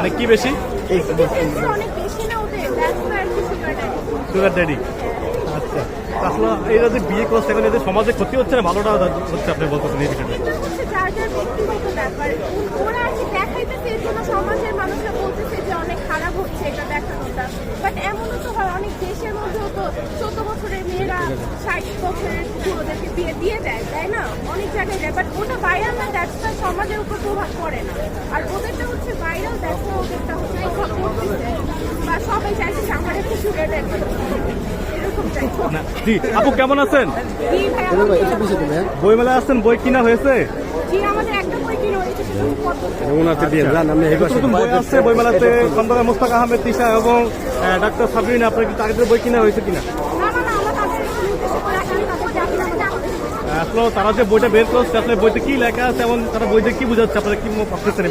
মানে কি বেশি? Sugar daddy. আচ্ছা, আসলে এরা যে বিয়ে করছে এখন এদের সমাজে ক্ষতি হচ্ছে না ভালোটা হচ্ছে আপনি বলতেছেন এই বিষয়টা? সমাজের মানুষরা বলতেছে যে অনেক খারাপ হচ্ছে এটা দেখানোটা, বাট এমনও তো হয় অনেক দেশের মধ্যেও তো 14 বছরের মেয়েরা 60 বছরের ওদেরকে বিয়ে দিয়ে দেয়, তাই না? অনেক জায়গায় দেয়, বাট ওটা ভাইরাল না, দ্যাটসটা সমাজের উপর প্রভাব পড়ে না। আর ওদেরটা হচ্ছে ভাইরাল, দ্যাটসটা ওদেরটা হচ্ছে প্রভাব পড়তেছে, বা সবাই চাইছে যে আমার একটু সুগার ড্যাডি এরকম চাই। জি আপু কেমন আছেন? জি ভাই, বইমেলা আসছেন, বই কিনা হয়েছে? জি আমাদের একটা বই কিনে হয়েছে, সেটা হচ্ছে বই আসছে বইমেলাতে খন্দকার মোস্তাক আহমেদ তিশা এবং ডাক্তার সাবরিন, আপনার কি তাদের বই কিনা হয়েছে কিনা? আসলে তারা যে বইটা বের করছে আসলে বইতে কি লেখা আছে এবং তারা বইতে কি বোঝাচ্ছে আপনারা কি ভাবতেছেন?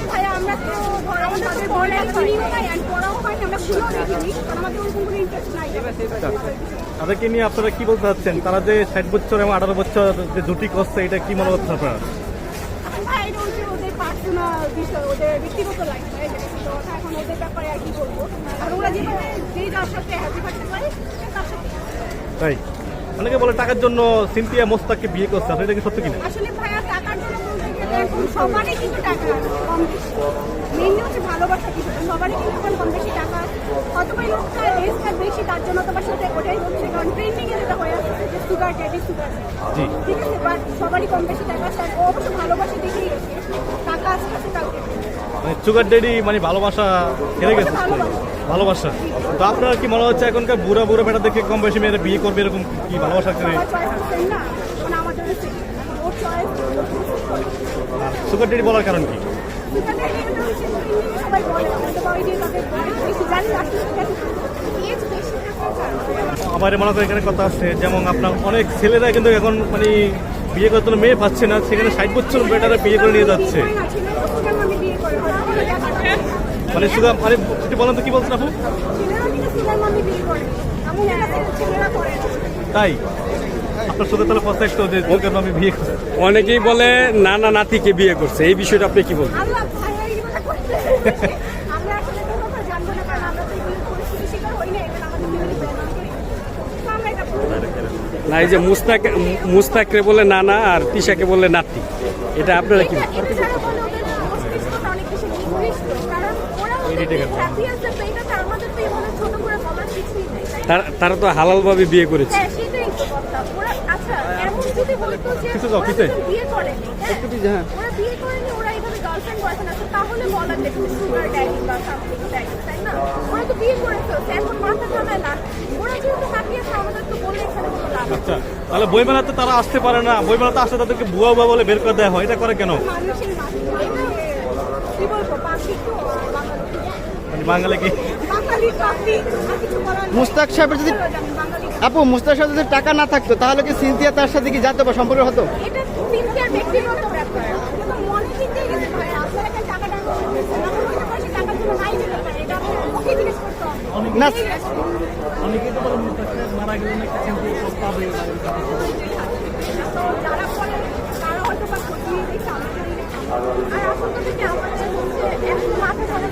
তাদেরকে নিয়ে আপনারা কি বলতে চাচ্ছেন? তারা যে 60 বছর এবং 18 বছর যে দুটি করছে এটা কি মনে হচ্ছে আপনারা? তাই অনেকে বলে টাকার জন্য সিনথিয়া মোস্তাককে বিয়ে করছে, আসলে এটা কি সত্যি কিনা? আসলে ভাইয়া টাকার জন্য বলতে গেলে এখন সবারই কিন্তু টাকা কম বেশি, মেইনলি হচ্ছে ভালোবাসা কিছু, সবারই কিন্তু এখন কম বেশি টাকা, হয়তো বা লোকটা এজটা বেশি তার জন্য তোমার সাথে ওটাই হচ্ছে, কারণ ট্রেন্ডিং এ যেটা হয়ে আসছে যে সুগার ড্যাডি সুগার, ঠিক আছে, বাট সবারই কম বেশি টাকা আছে, ও অবশ্য ভালোবাসা দেখেই গেছে, টাকা আছে কাছে কাউকে মানে সুগার ড্যাডি মানে ভালোবাসা হেরে গেছে, ভালোবাসা। তো আপনার কি মনে হচ্ছে এখনকার বুড়া বুড়া বেটা দেখে কম বেশি মেয়েরা বিয়ে করবে এরকম কি ভালোবাসা করে? সুগার ড্যাডি বলার কারণ কি? আমার মনে করেন এখানে কথা আছে, যেমন আপনার অনেক ছেলেরা কিন্তু এখন মানে বিয়ে করতে মেয়ে পাচ্ছে না, সেখানে 60 বছর বেটারা বিয়ে করে নিয়ে যাচ্ছে। মানে সুগার মানে বলেন তো কি বলছেন আপু? তাই আপনার সাথে তাহলে কথা একটু যে আমি বিয়ে করছি, অনেকেই বলে নানা নাতিকে বিয়ে করছে, এই বিষয়টা আপনি কি বলবেন? না, এই যে মুস্তাকরে বলে নানা আর তিশাকে বলে নাতি, এটা আপনারা কি? তারা তো হালাল ভাবে বিয়ে করেছে। আচ্ছা, তাহলে বইমেলাতে তারা আসতে পারে না, বইমেলাতে আসলে তাদেরকে বুয়া বুয়া বলে বের করে দেওয়া হয়, এটা করে কেন? বাঙালি কি মুস্তাক সাহেবের যদি আপু মুস্তাক সাহেব যদি টাকা না থাকতো তাহলে কি সিনথিয়া তার সাথে কি যেত বা সম্পর্ক হতো? না অনেকেই তো বলে মুস্তাক সাহেব মারা গেলে একটা সিনথিয়া প্রস্তাব হয়ে যাবে। আর আসল কথা কি আমাদের এখন মাথা ধরে